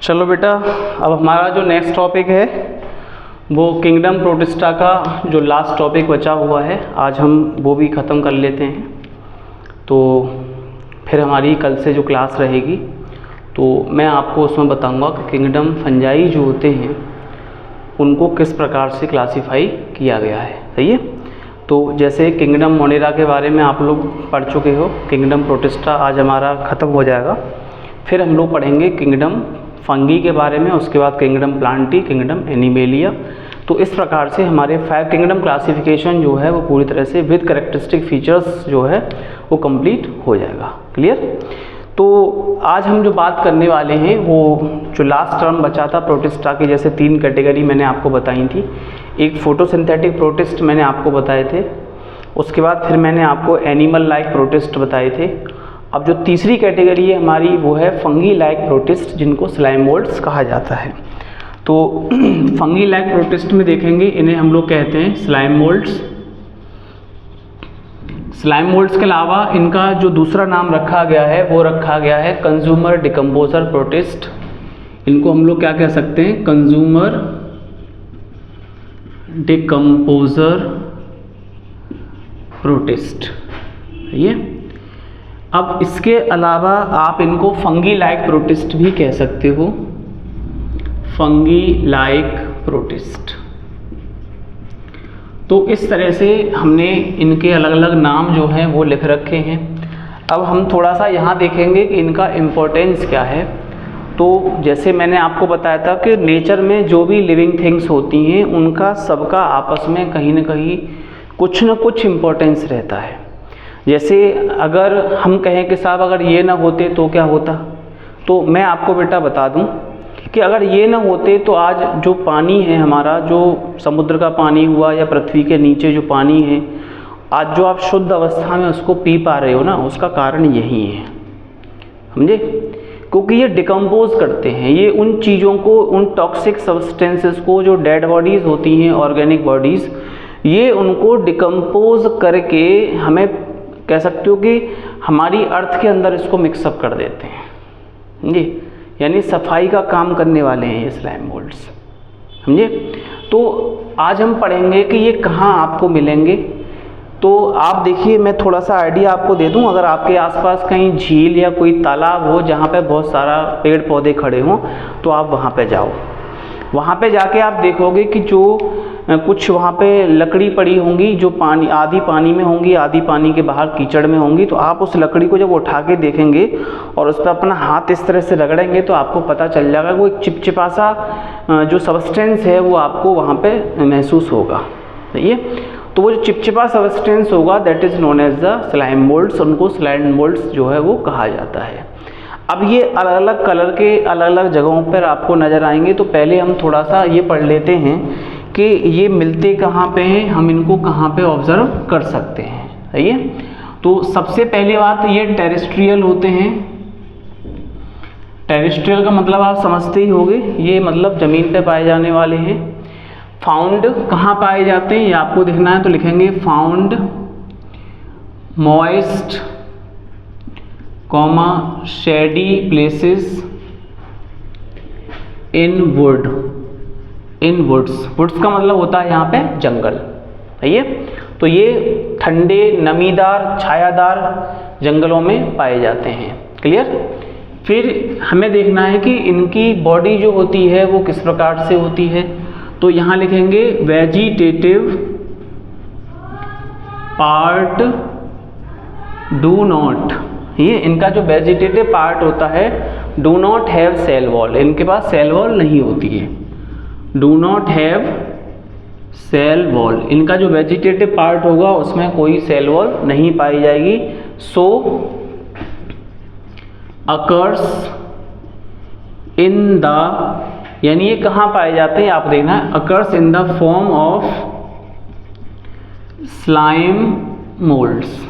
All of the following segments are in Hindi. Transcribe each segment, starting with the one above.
चलो बेटा, अब हमारा जो नेक्स्ट टॉपिक है वो किंगडम प्रोटिस्टा का जो लास्ट टॉपिक बचा हुआ है, आज हम वो भी ख़त्म कर लेते हैं। तो फिर हमारी कल से जो क्लास रहेगी तो मैं आपको उसमें बताऊंगा कि किंगडम फंजाई जो होते हैं उनको किस प्रकार से क्लासिफाई किया गया है। सही है। तो जैसे किंगडम मोनेरा के बारे में आप लोग पढ़ चुके हो, किंगडम प्रोटिस्टा आज हमारा ख़त्म हो जाएगा। फिर हम लोग पढ़ेंगे किंगडम फंगी के बारे में, उसके बाद किंगडम प्लांटी, किंगडम एनिमेलिया। तो इस प्रकार से हमारे 5 किंगडम क्लासिफिकेशन जो है वो पूरी तरह से विद कैरेक्टरिस्टिक फीचर्स जो है वो कंप्लीट हो जाएगा। क्लियर। तो आज हम जो बात करने वाले हैं वो जो लास्ट टर्म बचा था प्रोटिस्टा की, जैसे 3 कैटेगरी मैंने आपको बताई थी। एक फोटोसिंथेटिक प्रोटिस्ट मैंने आपको बताए थे, उसके बाद फिर मैंने आपको एनिमल लाइक प्रोटिस्ट बताए थे। अब जो तीसरी कैटेगरी है हमारी वो है फंगी लाइक प्रोटिस्ट, जिनको स्लाइम मोल्ड्स कहा जाता है। तो फंगी लाइक प्रोटिस्ट में देखेंगे, इन्हें हम लोग कहते हैं स्लाइम मोल्ड्स। स्लाइम मोल्ड्स के अलावा इनका जो दूसरा नाम रखा गया है वो रखा गया है कंज्यूमर डिकम्पोजर प्रोटिस्ट। इनको हम लोग क्या कह सकते हैं, कंज्यूमर डिकम्पोजर प्रोटिस्ट। ये अब इसके अलावा आप इनको फंगी लाइक प्रोटिस्ट भी कह सकते हो, फंगी लाइक प्रोटिस्ट। तो इस तरह से हमने इनके अलग अलग नाम जो हैं वो लिख रखे हैं। अब हम थोड़ा सा यहाँ देखेंगे कि इनका इम्पोर्टेंस क्या है। तो जैसे मैंने आपको बताया था कि नेचर में जो भी लिविंग थिंग्स होती हैं उनका सबका आपस में कहीं ना कहीं कुछ ना कुछ इम्पोर्टेंस रहता है। जैसे अगर हम कहें कि साहब अगर ये ना होते तो क्या होता, तो मैं आपको बेटा बता दूं कि अगर ये ना होते तो आज जो पानी है हमारा, जो समुद्र का पानी हुआ या पृथ्वी के नीचे जो पानी है, आज जो आप शुद्ध अवस्था में उसको पी पा रहे हो ना, उसका कारण यही है। समझे। क्योंकि ये डिकम्पोज करते हैं, ये उन चीज़ों को, उन टॉक्सिक सब्सटेंसेस को जो डेड बॉडीज़ होती हैं, ऑर्गेनिक बॉडीज़, ये उनको डिकम्पोज करके हमें कह सकते हो कि हमारी अर्थ के अंदर इसको मिक्सअप कर देते हैं जी। यानी सफाई का काम करने वाले हैं ये स्लाइम मोल्ड्स। समझे। तो आज हम पढ़ेंगे कि ये कहाँ आपको मिलेंगे। तो आप देखिए, मैं थोड़ा सा आइडिया आपको दे दूं। अगर आपके आसपास कहीं झील या कोई तालाब हो जहाँ पे बहुत सारा पेड़ पौधे खड़े हों तो आप वहाँ पे जाओ। वहाँ पे जाके आप देखोगे कि जो कुछ वहाँ पे लकड़ी पड़ी होंगी, जो पानी आधी पानी में होंगी, आधी पानी के बाहर कीचड़ में होंगी। तो आप उस लकड़ी को जब उठा के देखेंगे और उस पर अपना हाथ इस तरह से रगड़ेंगे तो आपको पता चल जाएगा वो एक चिपचिपा सा जो सब्सटेंस है वो आपको वहाँ पे महसूस होगा। सही है। तो वो जो चिपचिपा सब्सटेंस होगा that is known as the slime moulds. उनको स्लाइम मोल्ड्स जो है वो कहा जाता है। अब ये अलग अलग कलर के अलग अलग जगहों पर आपको नज़र आएंगे। तो पहले हम थोड़ा सा ये पढ़ लेते हैं कि ये मिलते कहाँ पे हैं, हम इनको कहाँ पे ऑब्जर्व कर सकते हैं। सही है। तो सबसे पहली बात, ये टेरेस्ट्रियल होते हैं। टेरेस्ट्रियल का मतलब आप समझते ही होंगे, ये मतलब ज़मीन पे पाए जाने वाले हैं। फाउंड कहाँ पाए जाते हैं ये आपको देखना है, तो लिखेंगे found moist comma shady places in wood. In woods, woods का मतलब होता है यहाँ पे जंगल। सही है। तो ये ठंडे नमीदार छायादार जंगलों में पाए जाते हैं। क्लियर। फिर हमें देखना है कि इनकी बॉडी जो होती है वो किस प्रकार से होती है। तो यहाँ लिखेंगे वेजिटेटिव पार्ट डू नॉट। ये इनका जो वेजिटेटिव पार्ट होता है do not have cell wall, इनके पास सेल वॉल नहीं होती है। Do not have cell wall, इनका जो वेजिटेटिव पार्ट होगा उसमें कोई सेल वॉल नहीं पाई जाएगी। सो अकर्स इन द, यानी ये कहाँ पाए जाते हैं आप देखना है, occurs in the form of slime moulds.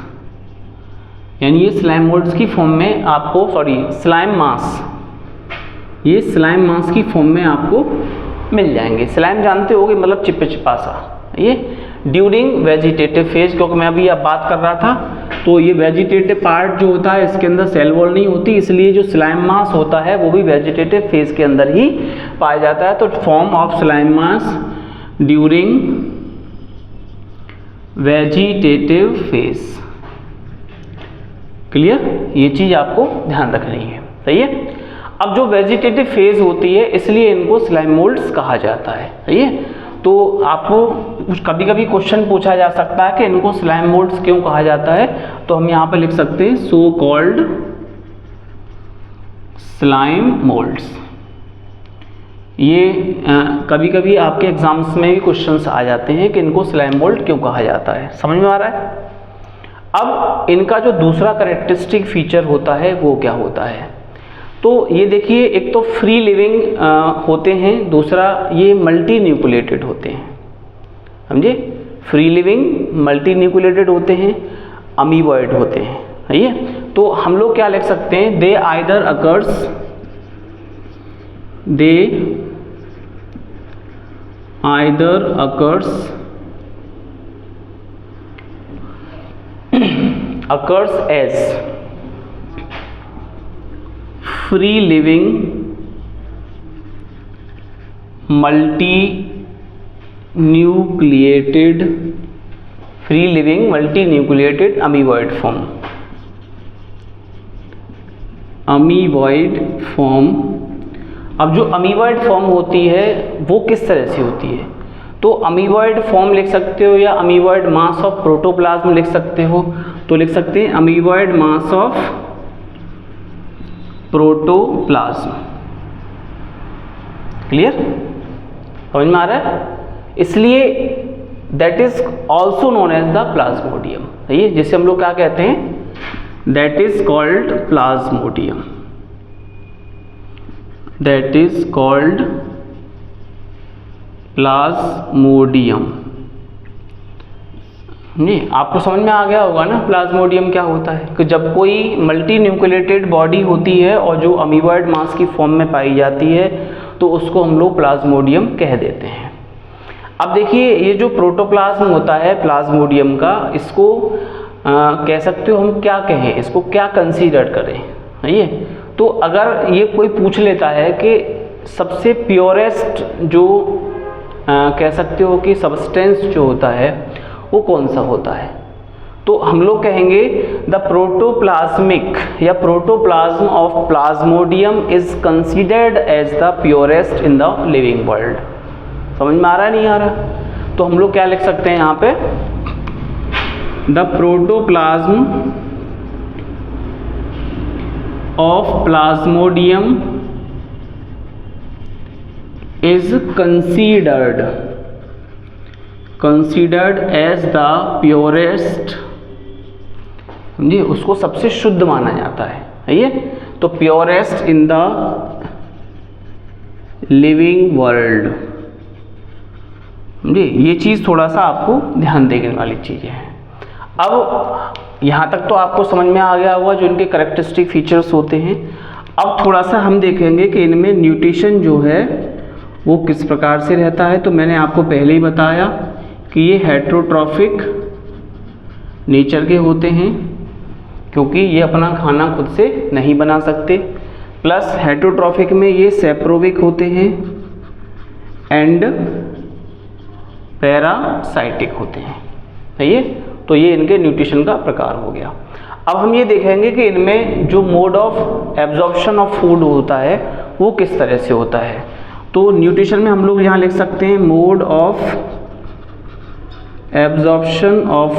यानी ये स्लाइम मोल्ड्स की फॉर्म में आपको, स्लाइम मास, ये स्लाइम मास की फॉर्म में आपको मिल जाएंगे। स्लाइम जानते होगे मतलब चिपचिपा सा। ये ड्यूरिंग वेजिटेटिव फेज, क्योंकि मैं अभी अब बात कर रहा था, तो ये वेजिटेटिव पार्ट जो होता है इसके अंदर सेल वॉल नहीं होती, इसलिए जो स्लाइम मास होता है वो भी वेजिटेटिव फेज के अंदर ही पाया जाता है। तो form of slime mass during vegetative phase, clear, ये चीज आपको ध्यान रखनी है, सही है। अब जो वेजिटेटिव फेज होती है इसलिए इनको स्लाइम मोल्ड्स कहा जाता है, सही है। तो आपको कभी कभी क्वेश्चन पूछा जा सकता है कि इनको स्लाइम मोल्ड्स क्यों कहा जाता है, तो हम यहाँ पे लिख सकते हैं सो कॉल्ड स्लाइम मोल्ड्स। ये कभी कभी आपके एग्जाम्स में भी क्वेश्चंस आ जाते हैं कि इनको स्लाइम मोल्ड क्यों कहा जाता है, समझ में आ रहा है। अब इनका जो दूसरा कैरेक्टरिस्टिक फीचर होता है वो क्या होता है, तो ये देखिए, एक तो फ्री लिविंग होते हैं, दूसरा ये मल्टी न्यूक्लिएटेड होते हैं, समझे, फ्री लिविंग मल्टी न्यूक्लिएटेड होते हैं, अमीबॉइड होते हैं, सही है। तो हम लोग क्या लिख सकते हैं, they either occurs as free living multi nucleated amoeboid form। अब जो अमीबॉइड फॉर्म होती है वो किस तरह से होती है, तो अमीबॉइड फॉर्म लिख सकते हो या अमीबॉइड मास ऑफ प्रोटोप्लाज्म लिख सकते हो, तो लिख सकते हैं amoeboid mass of protoplasm, clear, समझ में आ रहा है। इसलिए that is also known as the plasmodium, सही है, जिसे हम लोग क्या कहते हैं, that is called plasmodium, that is called plasmodium. नहीं, आपको समझ में आ गया होगा ना प्लाज्मोडियम क्या होता है, कि जब कोई मल्टी न्यूक्लिएटेड बॉडी होती है और जो अमीबॉइड मास की फॉर्म में पाई जाती है तो उसको हम लोग प्लाज्मोडियम कह देते हैं। अब देखिए, ये जो प्रोटोप्लाज्म होता है प्लाज्मोडियम का, इसको कह सकते हो हम क्या कहें, इसको क्या कंसीडर करें, ये तो अगर ये कोई पूछ लेता है कि सबसे प्योरेस्ट जो कह सकते हो कि सब्सटेंस जो होता है वो कौन सा होता है, तो हम लोग कहेंगे द प्रोटोप्लाज्मिक या protoplasm of plasmodium is considered as the purest in the living world. समझ में आ रहा है, नहीं आ रहा, तो हम लोग क्या लिख सकते हैं यहाँ पे, the protoplasm of Plasmodium is considered as the purest, समझिए, उसको सबसे शुद्ध माना जाता है ये, तो purest in the living world, समझिए, ये चीज़ थोड़ा सा आपको ध्यान देने वाली चीज़ है। अब यहाँ तक तो आपको समझ में आ गया होगा जो इनके कैरेक्टरिस्टिक फीचर्स होते हैं। अब थोड़ा सा हम देखेंगे कि इनमें न्यूट्रिशन जो है वो किस प्रकार से रहता है। तो मैंने आपको पहले ही बताया कि ये हेटेरोट्रॉफिक नेचर के होते हैं, क्योंकि ये अपना खाना खुद से नहीं बना सकते, प्लस हेटेरोट्रॉफिक में ये सेप्रोविक होते हैं एंड पैरासाइटिक होते हैं, सही है। तो ये इनके न्यूट्रिशन का प्रकार हो गया। अब हम ये देखेंगे कि इनमें जो mode of absorption of food होता है वो किस तरह से होता है। तो न्यूट्रिशन में हम लोग यहाँ लिख सकते हैं mode of absorption of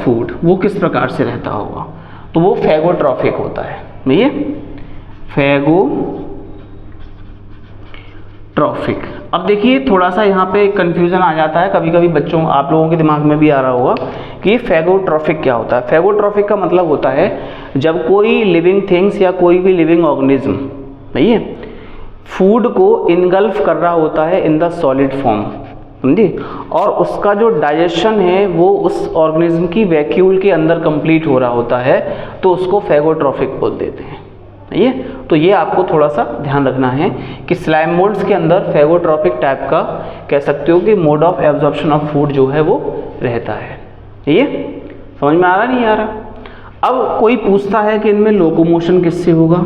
food, वो किस प्रकार से रहता होगा, तो वो फैगोट्रॉफिक होता है, भैया, फैगोट्रॉफिक। अब देखिए थोड़ा सा यहाँ पे कंफ्यूजन आ जाता है कभी कभी बच्चों, आप लोगों के दिमाग में भी आ रहा होगा कि ये फैगोट्रॉफिक क्या होता है। फैगोट्रॉफिक का मतलब होता है जब कोई लिविंग थिंग्स या कोई भी लिविंग ऑर्गेनिज्म, भैया, फूड को इनगल्फ कर रहा होता है इन द सॉलिड फॉर्म, समझिए, और उसका जो डाइजेशन है वो उस ऑर्गेनिज्म की वैक्यूल के अंदर कंप्लीट हो रहा होता है, तो उसको फैगोट्रॉफिक बोल देते हैं, ये तो ये आपको थोड़ा सा ध्यान रखना है कि स्लाइम मोल्ड्स के अंदर फेगोट्रॉपिक टाइप का कह सकते हो कि mode of absorption of food जो है वो रहता है। ये समझ में आ रहा नहीं आ रहा? अब कोई पूछता है कि इनमें लोकोमोशन किससे होगा,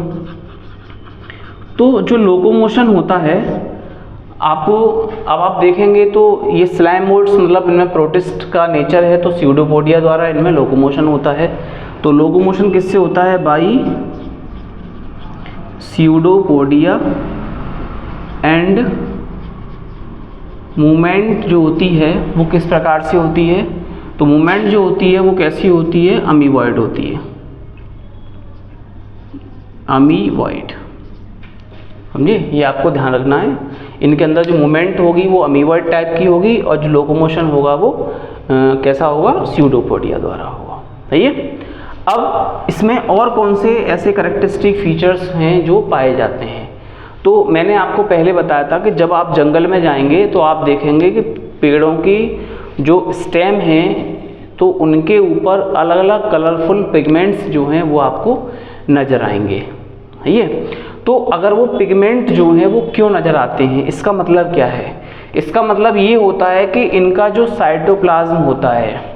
तो जो लोकोमोशन होता है आपको अब आप देखेंगे तो ये स्लाइम मोल्ड्स मतलब इनमें प्रोटिस्ट का नेचर है, तो स्यूडोपोडिया द्वारा इनमें लोकोमोशन होता है। तो लोकोमोशन किससे होता है? बाई स्यूडोपोडिया, एंड मूवमेंट जो होती है वो किस प्रकार से होती है? तो मूवमेंट जो होती है वो कैसी होती है? अमीबॉइड होती है, अमीबॉइड। समझे? ये आपको ध्यान रखना है। इनके अंदर जो मूवमेंट होगी वो अमीबॉइड टाइप की होगी और जो लोकोमोशन होगा वो कैसा होगा? स्यूडोपोडिया द्वारा होगा। सही है। अब इसमें और कौन से ऐसे कैरेक्टरिस्टिक फीचर्स हैं जो पाए जाते हैं? तो मैंने आपको पहले बताया था कि जब आप जंगल में जाएंगे तो आप देखेंगे कि पेड़ों की जो स्टेम हैं तो उनके ऊपर अलग अलग कलरफुल पिगमेंट्स जो हैं वो आपको नज़र आएंगे। ये तो अगर वो पिगमेंट जो हैं वो क्यों नज़र आते हैं, इसका मतलब क्या है? इसका मतलब ये होता है कि इनका जो साइटोप्लाज्म होता है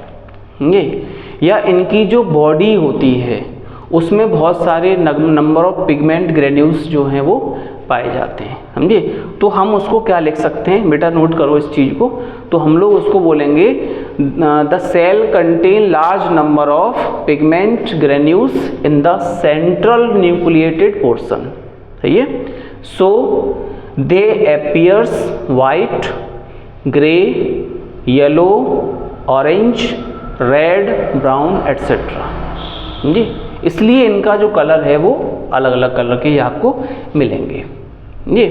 ये या इनकी जो बॉडी होती है उसमें बहुत सारे नंबर ऑफ पिगमेंट ग्रेन्यूल्स जो हैं वो पाए जाते हैं। समझे? तो हम उसको क्या लिख सकते हैं बेटा, नोट करो इस चीज़ को। तो हम लोग उसको बोलेंगे the cell contain large number of pigment granules in the central nucleated portion. सही है। So they appears white, grey, yellow, orange, red, brown etcetera. समझे? इसलिए इनका जो कलर है वो अलग अलग कलर के आपको मिलेंगे। ये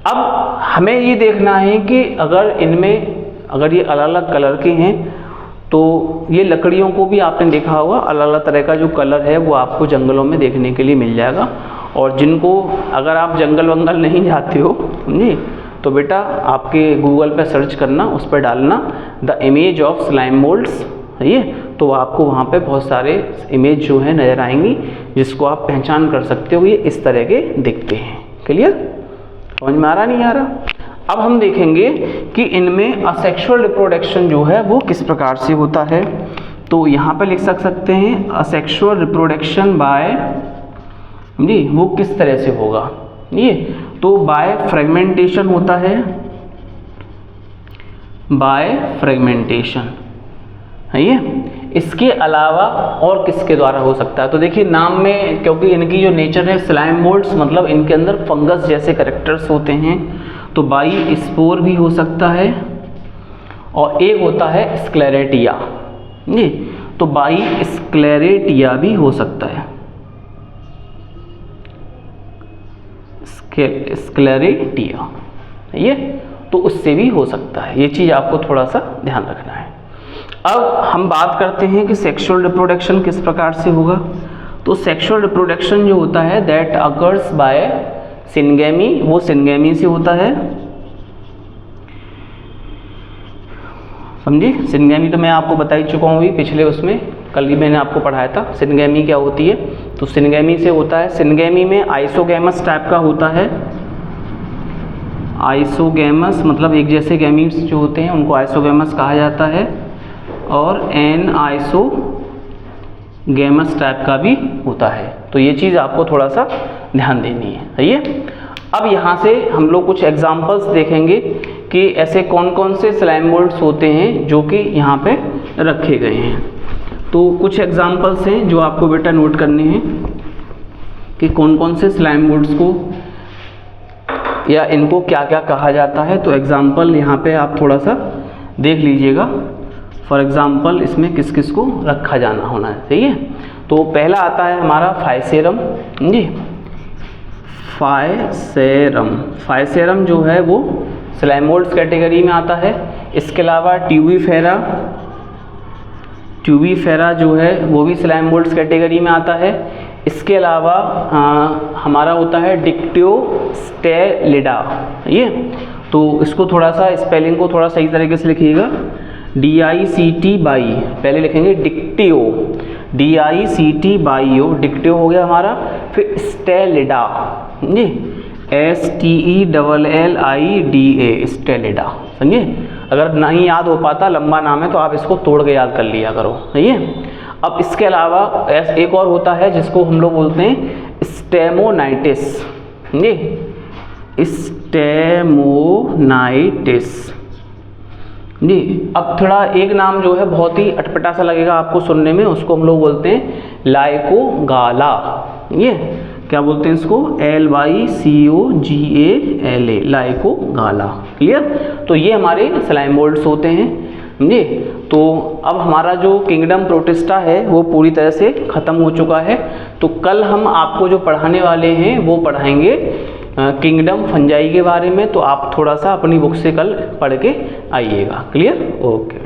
अब हमें ये देखना है कि अगर ये अलग अलग कलर के हैं तो ये लकड़ियों को भी आपने देखा होगा अलग अलग तरह का जो कलर है वो आपको जंगलों में देखने के लिए मिल जाएगा। और जिनको अगर आप जंगल वंगल नहीं जाते हो समझे तो बेटा आपके गूगल पे सर्च करना, उस पर डालना the image of slime moulds. ये तो आपको वहाँ पे बहुत सारे इमेज जो है नज़र आएंगी जिसको आप पहचान कर सकते हो ये इस तरह के दिखते हैं। क्लियर? समझ में आ रहा नहीं आ रहा? अब हम देखेंगे कि इनमें असेक्सुअल रिप्रोडक्शन जो है वो किस प्रकार से होता है। तो यहाँ पे लिख सकते हैं असेक्सुअल रिप्रोडक्शन बाय जी वो किस तरह से होगा। ये तो बाय फ्रेगमेंटेशन होता है, बाय फ्रेगमेंटेशन है ये। इसके अलावा और किसके द्वारा हो सकता है? तो देखिए नाम में, क्योंकि इनकी जो नेचर है स्लाइम मोल्ड्स मतलब इनके अंदर फंगस जैसे कैरेक्टर्स होते हैं, तो बाई स्पोर भी हो सकता है और एक होता है स्क्लेरेटिया। जी तो बाई स्क्लेरेटिया भी हो सकता है, स्क्लेरेटिया ये तो उससे भी हो सकता है। ये चीज़ आपको थोड़ा सा ध्यान रखना है। अब हम बात करते हैं कि सेक्सुअल रिप्रोडक्शन किस प्रकार से होगा। तो सेक्सुअल रिप्रोडक्शन जो होता है दैट अकर्स बाय सिनगेमी, वो सिनगेमी से होता है। समझी? सिनगेमी तो मैं आपको बता ही चुका हूँ पिछले उसमें, कल ही मैंने आपको पढ़ाया था सिनगेमी क्या होती है। तो सिनगेमी से होता है। सिनगेमी में आइसोगैमस टाइप का होता है। आइसोगैमस मतलब एक जैसे गैमीट्स जो होते हैं उनको आइसोगैमस कहा जाता है, और एन आइसोगैमस टाइप का भी होता है। तो ये चीज़ आपको थोड़ा सा ध्यान देनी है। सही है। अब यहाँ से हम लोग कुछ एग्जांपल्स देखेंगे कि ऐसे कौन कौन से स्लाइम मोल्ड्स होते हैं जो कि यहाँ पे रखे गए हैं। तो कुछ एग्जांपल्स हैं जो आपको बेटा नोट करने हैं कि कौन कौन से स्लाइम मोल्ड्स को या इनको क्या क्या कहा जाता है। तो एग्जांपल यहाँ पे आप थोड़ा सा देख लीजिएगा। फॉर एग्जांपल इसमें किस किस को रखा जाना होना है। सही है। तो पहला आता है हमारा फाइसेरम। जी फाइसेरम, फाइसेरम जो है वो स्लाइम मोल्ड्स कैटेगरी में आता है। इसके अलावा ट्यूबीफेरा, ट्यूबीफेरा जो है वो भी स्लाइम मोल्ड्स कैटेगरी में आता है। इसके अलावा हमारा होता है डिक्टियोस्टेलिडा। ये तो इसको थोड़ा सा स्पेलिंग को थोड़ा सही तरीके से लिखिएगा। DICT बाई पहले लिखेंगे डिक्टियो, DICTBIO डिक्टियो हो गया हमारा। फिर स्टेलिडा समझे, STELLIDA स्टेलिडा समझे। अगर नहीं याद हो पाता, लंबा नाम है, तो आप इसको तोड़ के याद कर लिया करो, सही है। अब इसके अलावा एक और होता है जिसको हम लोग बोलते हैं स्टेमोनाइटिस समझे, स्टेमोनाइटिस जी। अब थोड़ा एक नाम जो है बहुत ही अटपटा सा लगेगा आपको सुनने में, उसको हम लोग बोलते हैं लाइकोगाला। ये क्या बोलते हैं इसको, LYCOGALA लाइकोगाला। क्लियर। तो ये हमारे स्लाइम मोल्ड्स होते हैं समझे। तो अब हमारा जो किंगडम प्रोटिस्टा है वो पूरी तरह से ख़त्म हो चुका है। तो कल हम आपको जो पढ़ाने वाले हैं वो पढ़ाएंगे किंगडम फंजाई के बारे में। तो आप थोड़ा सा अपनी बुक से कल पढ़ के आइएगा। Clear, okay.